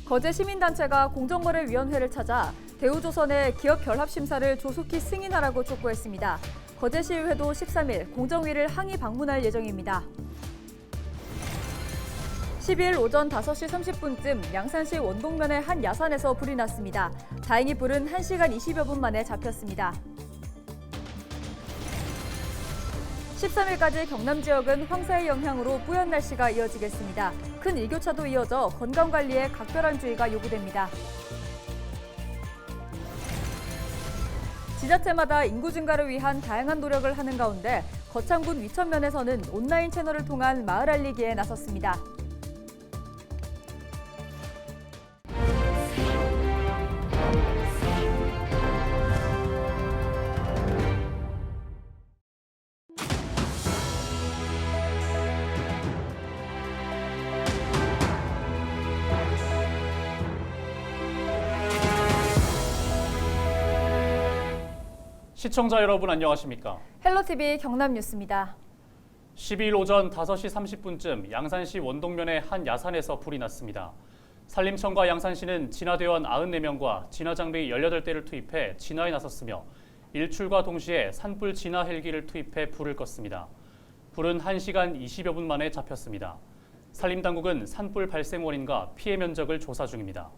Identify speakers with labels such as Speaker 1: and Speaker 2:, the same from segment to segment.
Speaker 1: 거제 시민단체가 공정거래위원회를 찾아 대우조선의 기업 결합 심사를 조속히 승인하라고 촉구했습니다. 거제시의회도 13일 공정위를 항의 방문할 예정입니다. 12일 오전 5시 30분쯤 양산시 원동면의 한 야산에서 불이 났습니다. 다행히 불은 1시간 20여 분 만에 잡혔습니다. 13일까지 경남 지역은 황사의 영향으로 뿌연 날씨가 이어지겠습니다. 큰 일교차도 이어져 건강관리에 각별한 주의가 요구됩니다. 지자체마다 인구 증가를 위한 다양한 노력을 하는 가운데 거창군 위천면에서는 온라인 채널을 통한 마을 알리기에 나섰습니다.
Speaker 2: 시청자 여러분 안녕하십니까?
Speaker 1: 헬로TV 경남뉴스입니다.
Speaker 2: 12일 오전 5시 30분쯤 양산시 원동면의 한 야산에서 불이 났습니다. 산림청과 양산시는 진화대원 94명과 진화장비 18대를 투입해 진화에 나섰으며 일출과 동시에 산불 진화 헬기를 투입해 불을 껐습니다. 불은 1시간 20여 분 만에 잡혔습니다. 산림당국은 산불 발생 원인과 피해 면적을 조사 중입니다.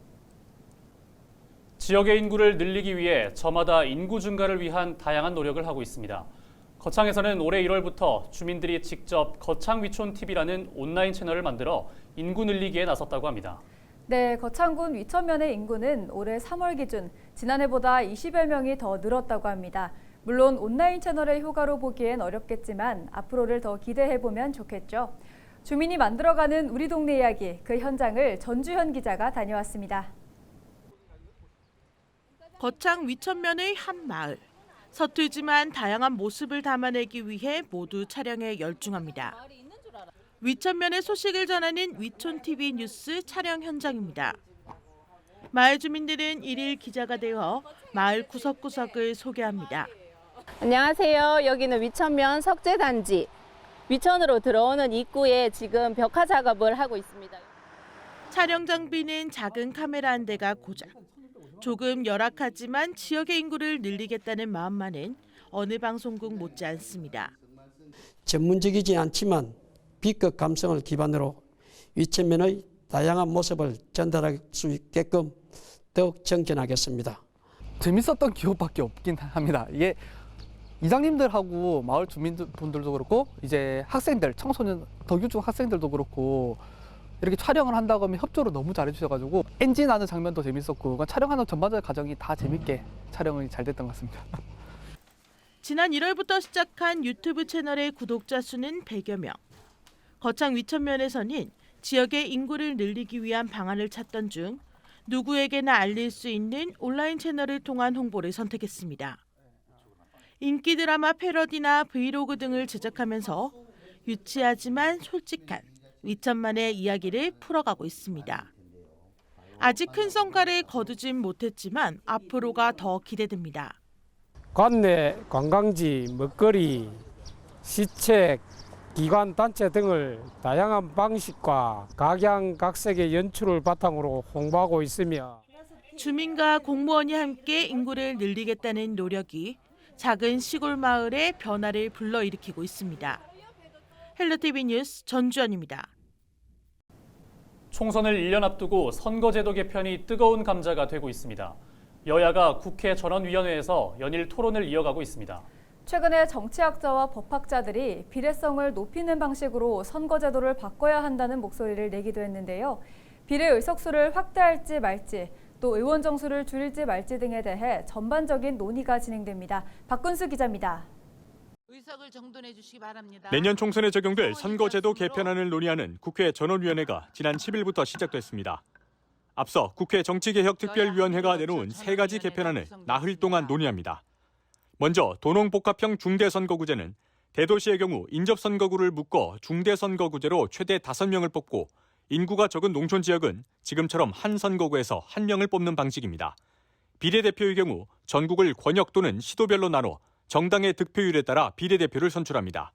Speaker 2: 지역의 인구를 늘리기 위해 저마다 인구 증가를 위한 다양한 노력을 하고 있습니다. 거창에서는 올해 1월부터 주민들이 직접 거창위촌TV라는 온라인 채널을 만들어 인구 늘리기에 나섰다고 합니다.
Speaker 1: 네, 거창군 위천면의 인구는 올해 3월 기준 지난해보다 20여 명이 더 늘었다고 합니다. 물론 온라인 채널의 효과로 보기엔 어렵겠지만 앞으로를 더 기대해보면 좋겠죠. 주민이 만들어가는 우리 동네 이야기, 그 현장을 전주현 기자가 다녀왔습니다.
Speaker 3: 거창 위천면의 한 마을. 서툴지만 다양한 모습을 담아내기 위해 모두 촬영에 열중합니다. 위천면의 소식을 전하는 위촌TV 뉴스 촬영 현장입니다. 마을 주민들은 일일 기자가 되어 마을 구석구석을 소개합니다.
Speaker 4: 안녕하세요. 여기는 위천면 석재단지. 위천으로 들어오는 입구에 지금 벽화 작업을 하고 있습니다.
Speaker 3: 촬영 장비는 작은 카메라 한 대가 고작. 조금 열악하지만 지역의 인구를 늘리겠다는 마음만은 어느 방송국 못지 않습니다.
Speaker 5: 전문적이지 않지만 B급 감성을 기반으로 위천면의 다양한 모습을 전달할 수 있게끔 더욱 정진하겠습니다.
Speaker 6: 재밌었던 기억밖에 없긴 합니다. 이게 이장님들하고 마을 주민분들도 그렇고 이제 학생들, 청소년 덕유중 학생들도 그렇고 이렇게 촬영을 한다고 하면 협조를 너무 잘해주셔가지고 엔진하는 장면도 재밌었고 촬영하는 전반적인 과정이 다 재밌게 촬영이 잘 됐던 것 같습니다.
Speaker 3: 지난 1월부터 시작한 유튜브 채널의 구독자 수는 100여 명. 거창 위천면에서는 지역의 인구를 늘리기 위한 방안을 찾던 중 누구에게나 알릴 수 있는 온라인 채널을 통한 홍보를 선택했습니다. 인기 드라마 패러디나 브이로그 등을 제작하면서 유치하지만 솔직한 위천만의 이야기를 풀어가고 있습니다. 아직 큰 성과를 거두진 못했지만 앞으로가 더 기대됩니다.
Speaker 7: 관내 관광지, 먹거리, 시책, 기관 단체 등을 다양한 방식과 각양각색의 연출을 바탕으로 홍보하고 있으며
Speaker 3: 주민과 공무원이 함께 인구를 늘리겠다는 노력이 작은 시골 마을의 변화를 불러일으키고 있습니다. 헬로TV 뉴스 전주현입니다.
Speaker 2: 총선을 1년 앞두고 선거제도 개편이 뜨거운 감자가 되고 있습니다. 여야가 국회 전원위원회에서 연일 토론을 이어가고 있습니다.
Speaker 1: 최근에 정치학자와 법학자들이 비례성을 높이는 방식으로 선거제도를 바꿔야 한다는 목소리를 내기도 했는데요. 비례 의석수를 확대할지 말지, 또 의원 정수를 줄일지 말지 등에 대해 전반적인 논의가 진행됩니다. 박근수 기자입니다.
Speaker 8: 의석을 정돈해 주시기 바랍니다.
Speaker 9: 내년 총선에 적용될 선거제도 개편안을 논의하는 국회 전원위원회가 지난 10일부터 시작됐습니다. 앞서 국회 정치개혁특별위원회가 내놓은 3가지 개편안을 나흘 동안 논의합니다. 먼저 도농복합형 중대선거구제는 대도시의 경우 인접선거구를 묶어 중대선거구제로 최대 5명을 뽑고 인구가 적은 농촌 지역은 지금처럼 한 선거구에서 1명을 뽑는 방식입니다. 비례대표의 경우 전국을 권역 또는 시도별로 나눠 정당의 득표율에 따라 비례대표를 선출합니다.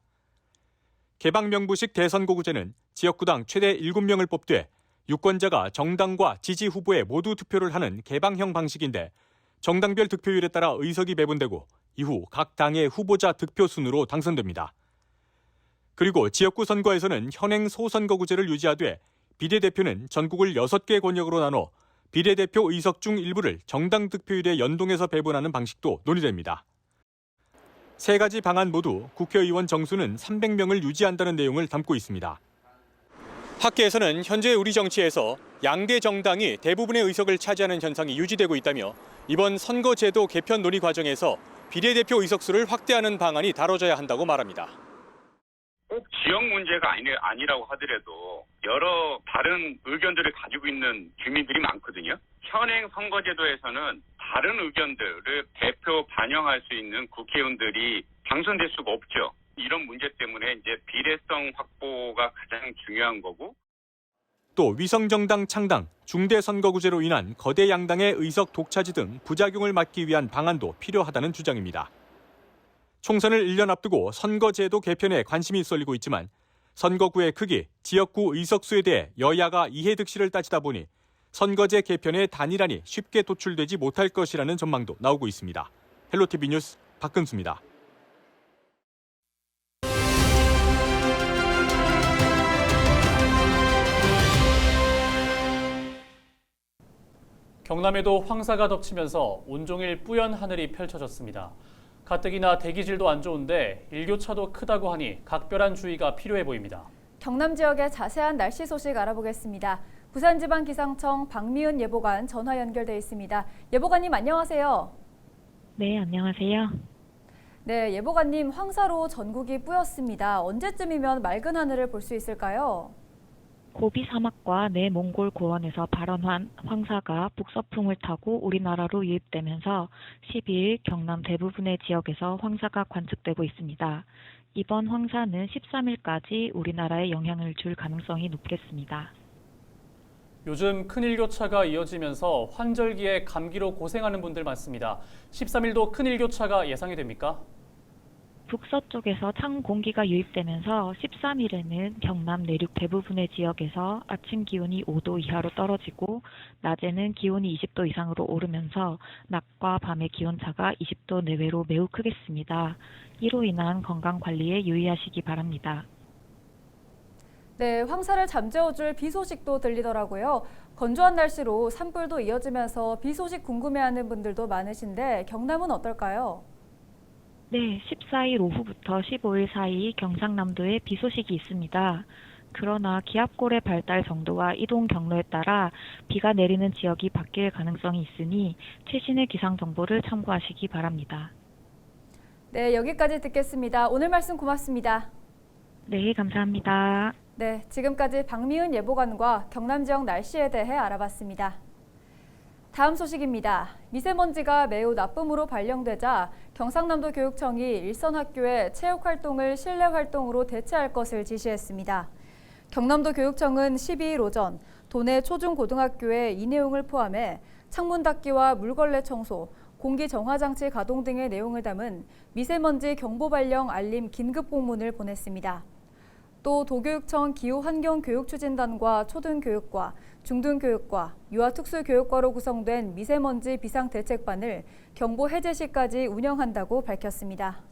Speaker 9: 개방명부식 대선거구제는 지역구당 최대 7명을 뽑되 유권자가 정당과 지지 후보에 모두 투표를 하는 개방형 방식인데 정당별 득표율에 따라 의석이 배분되고 이후 각 당의 후보자 득표 순으로 당선됩니다. 그리고 지역구 선거에서는 현행 소선거구제를 유지하되 비례대표는 전국을 6개 권역으로 나눠 비례대표 의석 중 일부를 정당 득표율에 연동해서 배분하는 방식도 논의됩니다. 세 가지 방안 모두 국회의원 정수는 300명을 유지한다는 내용을 담고 있습니다. 학계에서는 현재 우리 정치에서 양대 정당이 대부분의 의석을 차지하는 현상이 유지되고 있다며 이번 선거제도 개편 논의 과정에서 비례대표 의석수를 확대하는 방안이 다뤄져야 한다고 말합니다.
Speaker 10: 꼭 지역 문제가 아니라고 하더라도 여러 다른 의견들을 가지고 있는 주민들이 많거든요. 현행 선거제도에서는 다른 의견들을 대표 반영할 수 있는 국회의원들이 당선될 수가 없죠. 이런 문제 때문에 이제 비례성 확보가 가장 중요한 거고.
Speaker 9: 또 위성정당 창당, 중대선거구제로 인한 거대 양당의 의석 독차지 등 부작용을 막기 위한 방안도 필요하다는 주장입니다. 총선을 1년 앞두고 선거제도 개편에 관심이 쏠리고 있지만 선거구의 크기, 지역구 의석수에 대해 여야가 이해득실을 따지다 보니 선거제 개편의 단일안이 쉽게 도출되지 못할 것이라는 전망도 나오고 있습니다. 헬로티비 뉴스 박근수입니다.
Speaker 2: 경남에도 황사가 덮치면서 온종일 뿌연 하늘이 펼쳐졌습니다. 가뜩이나 대기질도 안 좋은데 일교차도 크다고 하니 각별한 주의가 필요해 보입니다.
Speaker 1: 경남 지역의 자세한 날씨 소식 알아보겠습니다. 부산지방기상청 박미은 예보관 전화 연결돼 있습니다. 예보관님 안녕하세요.
Speaker 11: 네, 안녕하세요.
Speaker 1: 네, 예보관님 황사로 전국이 뿌였습니다. 언제쯤이면 맑은 하늘을 볼 수 있을까요?
Speaker 11: 고비 사막과 내몽골 고원에서 발원한 황사가 북서풍을 타고 우리나라로 유입되면서 12일 경남 대부분의 지역에서 황사가 관측되고 있습니다. 이번 황사는 13일까지 우리나라에 영향을 줄 가능성이 높겠습니다.
Speaker 2: 요즘 큰 일교차가 이어지면서 환절기에 감기로 고생하는 분들 많습니다. 13일도 큰 일교차가 예상이 됩니까?
Speaker 11: 북서쪽에서 찬 공기가 유입되면서 13일에는 경남 내륙 대부분의 지역에서 아침 기온이 5도 이하로 떨어지고 낮에는 기온이 20도 이상으로 오르면서 낮과 밤의 기온차가 20도 내외로 매우 크겠습니다. 이로 인한 건강 관리에 유의하시기 바랍니다.
Speaker 1: 네, 황사를 잠재워줄 비 소식도 들리더라고요. 건조한 날씨로 산불도 이어지면서 비 소식 궁금해하는 분들도 많으신데 경남은 어떨까요?
Speaker 11: 네, 14일 오후부터 15일 사이 경상남도에 비 소식이 있습니다. 그러나 기압골의 발달 정도와 이동 경로에 따라 비가 내리는 지역이 바뀔 가능성이 있으니 최신의 기상 정보를 참고하시기 바랍니다.
Speaker 1: 네, 여기까지 듣겠습니다. 오늘 말씀 고맙습니다.
Speaker 11: 네, 감사합니다.
Speaker 1: 네, 지금까지 박미은 예보관과 경남 지역 날씨에 대해 알아봤습니다. 다음 소식입니다. 미세먼지가 매우 나쁨으로 발령되자 경상남도 교육청이 일선 학교의 체육활동을 실내 활동으로 대체할 것을 지시했습니다. 경남도 교육청은 12일 오전 도내 초중고등학교에 이 내용을 포함해 창문 닫기와 물걸레 청소, 공기 정화 장치 가동 등의 내용을 담은 미세먼지 경보 발령 알림 긴급 공문을 보냈습니다. 또 도교육청 기후환경교육추진단과 초등교육과, 중등교육과, 유아특수교육과로 구성된 미세먼지 비상대책반을 경보 해제 시까지 운영한다고 밝혔습니다.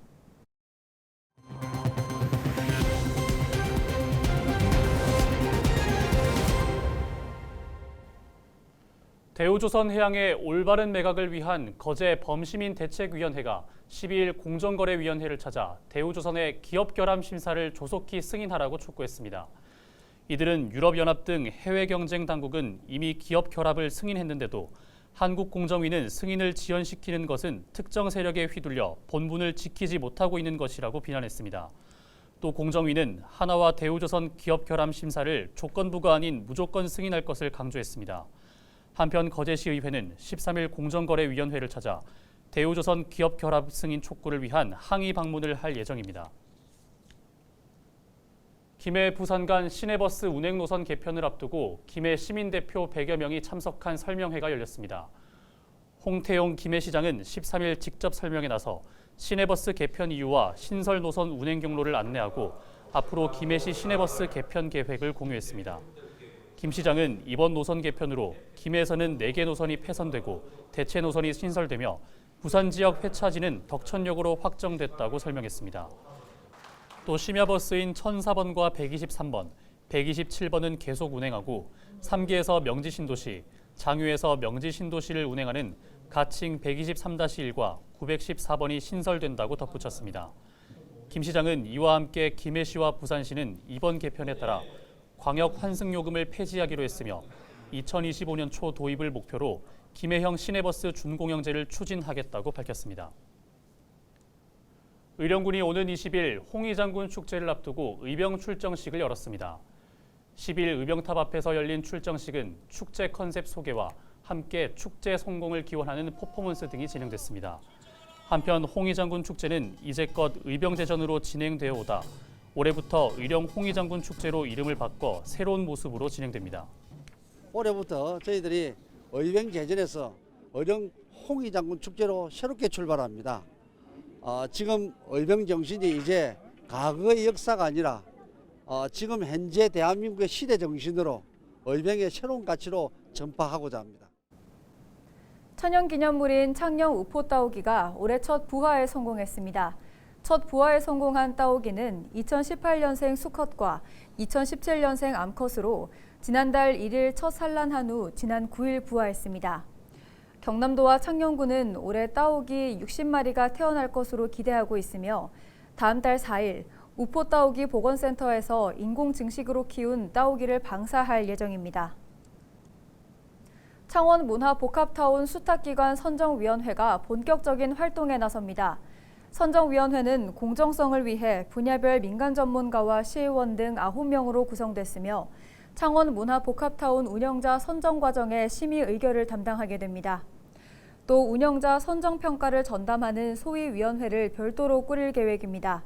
Speaker 2: 대우조선해양의 올바른 매각을 위한 거제 범시민대책위원회가 12일 공정거래위원회를 찾아 대우조선의 기업결함 심사를 조속히 승인하라고 촉구했습니다. 이들은 유럽연합 등 해외 경쟁 당국은 이미 기업 결합을 승인했는데도 한국공정위는 승인을 지연시키는 것은 특정 세력에 휘둘려 본분을 지키지 못하고 있는 것이라고 비난했습니다. 또 공정위는 하나와 대우조선 기업 결함 심사를 조건부가 아닌 무조건 승인할 것을 강조했습니다. 한편 거제시의회는 13일 공정거래위원회를 찾아 대우조선 기업 결합 승인 촉구를 위한 항의 방문을 할 예정입니다. 김해 부산 간 시내버스 운행 노선 개편을 앞두고 김해 시민대표 100여 명이 참석한 설명회가 열렸습니다. 홍태용 김해시장은 13일 직접 설명에 나서 시내버스 개편 이유와 신설 노선 운행 경로를 안내하고 앞으로 김해시 시내버스 개편 계획을 공유했습니다. 김 시장은 이번 노선 개편으로 김해에서는 4개 노선이 폐선되고 대체 노선이 신설되며 부산 지역 회차지는 덕천역으로 확정됐다고 설명했습니다. 또 심야버스인 1004번과 123번, 127번은 계속 운행하고 3기에서 명지신도시, 장유에서 명지신도시를 운행하는 가칭 123-1과 914번이 신설된다고 덧붙였습니다. 김 시장은 이와 함께 김해시와 부산시는 이번 개편에 따라 광역 환승요금을 폐지하기로 했으며 2025년 초 도입을 목표로 김해형 시내버스 준공영제를 추진하겠다고 밝혔습니다. 의령군이 오는 20일 홍의장군 축제를 앞두고 의병 출정식을 열었습니다. 10일 의병탑 앞에서 열린 출정식은 축제 컨셉 소개와 함께 축제 성공을 기원하는 퍼포먼스 등이 진행됐습니다. 한편 홍의장군 축제는 이제껏 의병제전으로 진행되어 오다 올해부터 의령 홍의장군 축제로 이름을 바꿔 새로운 모습으로 진행됩니다.
Speaker 12: 올해부터 저희들이 의병제전에서 의령 홍의장군 축제로 새롭게 출발합니다. 지금 의병 정신이 이제 과거의 역사가 아니라 지금 현재 대한민국의 시대 정신으로 의병의 새로운 가치로 전파하고자 합니다.
Speaker 1: 천연기념물인 창녕 우포 따오기가 올해 첫 부화에 성공했습니다. 첫 부화에 성공한 따오기는 2018년생 수컷과 2017년생 암컷으로 지난달 1일 첫 산란한 후 지난 9일 부화했습니다. 경남도와 창녕군은 올해 따오기 60마리가 태어날 것으로 기대하고 있으며 다음 달 4일 우포 따오기 보건센터에서 인공 증식으로 키운 따오기를 방사할 예정입니다. 창원 문화복합타운 수탁기관 선정위원회가 본격적인 활동에 나섭니다. 선정위원회는 공정성을 위해 분야별 민간 전문가와 시의원 등 9명으로 구성됐으며 창원 문화복합타운 운영자 선정 과정의 심의 의결을 담당하게 됩니다. 또 운영자 선정평가를 전담하는 소위위원회를 별도로 꾸릴 계획입니다.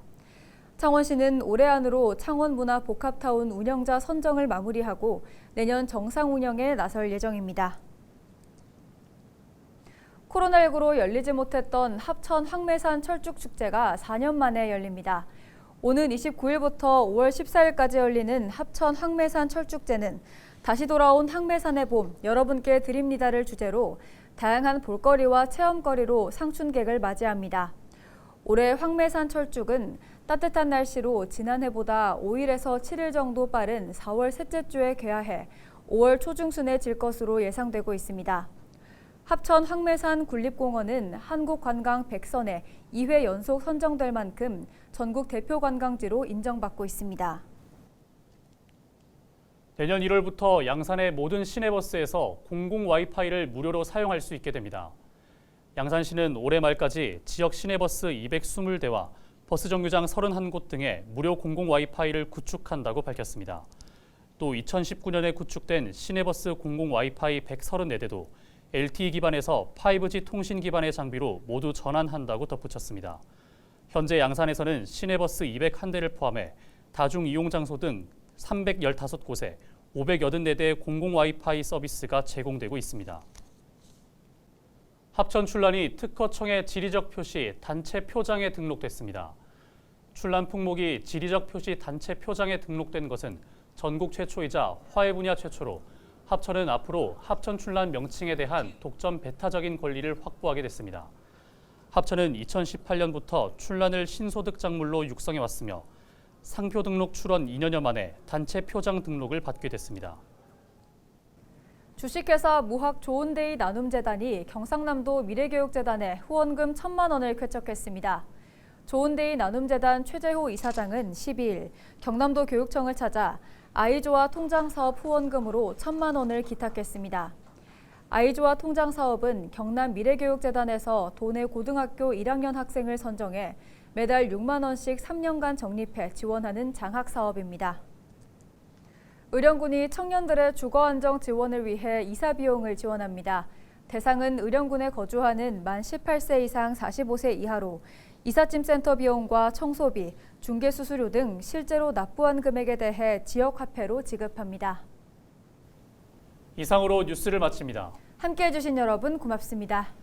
Speaker 1: 창원시는 올해 안으로 창원 문화복합타운 운영자 선정을 마무리하고 내년 정상 운영에 나설 예정입니다. 코로나19로 열리지 못했던 합천 황매산 철쭉축제가 4년 만에 열립니다. 오는 29일부터 5월 14일까지 열리는 합천 황매산 철쭉제는 다시 돌아온 황매산의 봄, 여러분께 드립니다를 주제로 다양한 볼거리와 체험거리로 상춘객을 맞이합니다. 올해 황매산 철쭉은 따뜻한 날씨로 지난해보다 5일에서 7일 정도 빠른 4월 셋째 주에 개화해 5월 초중순에 질 것으로 예상되고 있습니다. 합천 황매산 군립공원은 한국관광 100선에 2회 연속 선정될 만큼 전국 대표 관광지로 인정받고 있습니다.
Speaker 2: 내년 1월부터 양산의 모든 시내버스에서 공공 와이파이를 무료로 사용할 수 있게 됩니다. 양산시는 올해 말까지 지역 시내버스 220대와 버스 정류장 31곳 등에 무료 공공 와이파이를 구축한다고 밝혔습니다. 또 2019년에 구축된 시내버스 공공 와이파이 134대도 LTE 기반에서 5G 통신 기반의 장비로 모두 전환한다고 덧붙였습니다. 현재 양산에서는 시내버스 201대를 포함해 다중 이용 장소 등 315곳에 584대의 공공 와이파이 서비스가 제공되고 있습니다. 합천 출란이 특허청의 지리적 표시 단체 표장에 등록됐습니다. 출란 풍목이 지리적 표시 단체 표장에 등록된 것은 전국 최초이자 화훼 분야 최초로 합천은 앞으로 합천 출란 명칭에 대한 독점 배타적인 권리를 확보하게 됐습니다. 합천은 2018년부터 출란을 신소득 작물로 육성해 왔으며 상표 등록 출원 2년여 만에 단체 표장 등록을 받게 됐습니다.
Speaker 1: 주식회사 무학 좋은데이 나눔재단이 경상남도 미래교육재단에 후원금 1,000만 원을 쾌척했습니다. 좋은데이 나눔재단 최재호 이사장은 12일 경남도 교육청을 찾아 아이조아 통장사업 후원금으로 1,000만 원을 기탁했습니다. 아이조아 통장사업은 경남 미래교육재단에서 도내 고등학교 1학년 학생을 선정해 매달 6만 원씩 3년간 적립해 지원하는 장학사업입니다. 의령군이 청년들의 주거안정 지원을 위해 이사 비용을 지원합니다. 대상은 의령군에 거주하는 만 18세 이상 45세 이하로 이삿짐센터 비용과 청소비, 중개수수료 등 실제로 납부한 금액에 대해 지역화폐로 지급합니다.
Speaker 2: 이상으로 뉴스를 마칩니다.
Speaker 1: 함께해 주신 여러분 고맙습니다.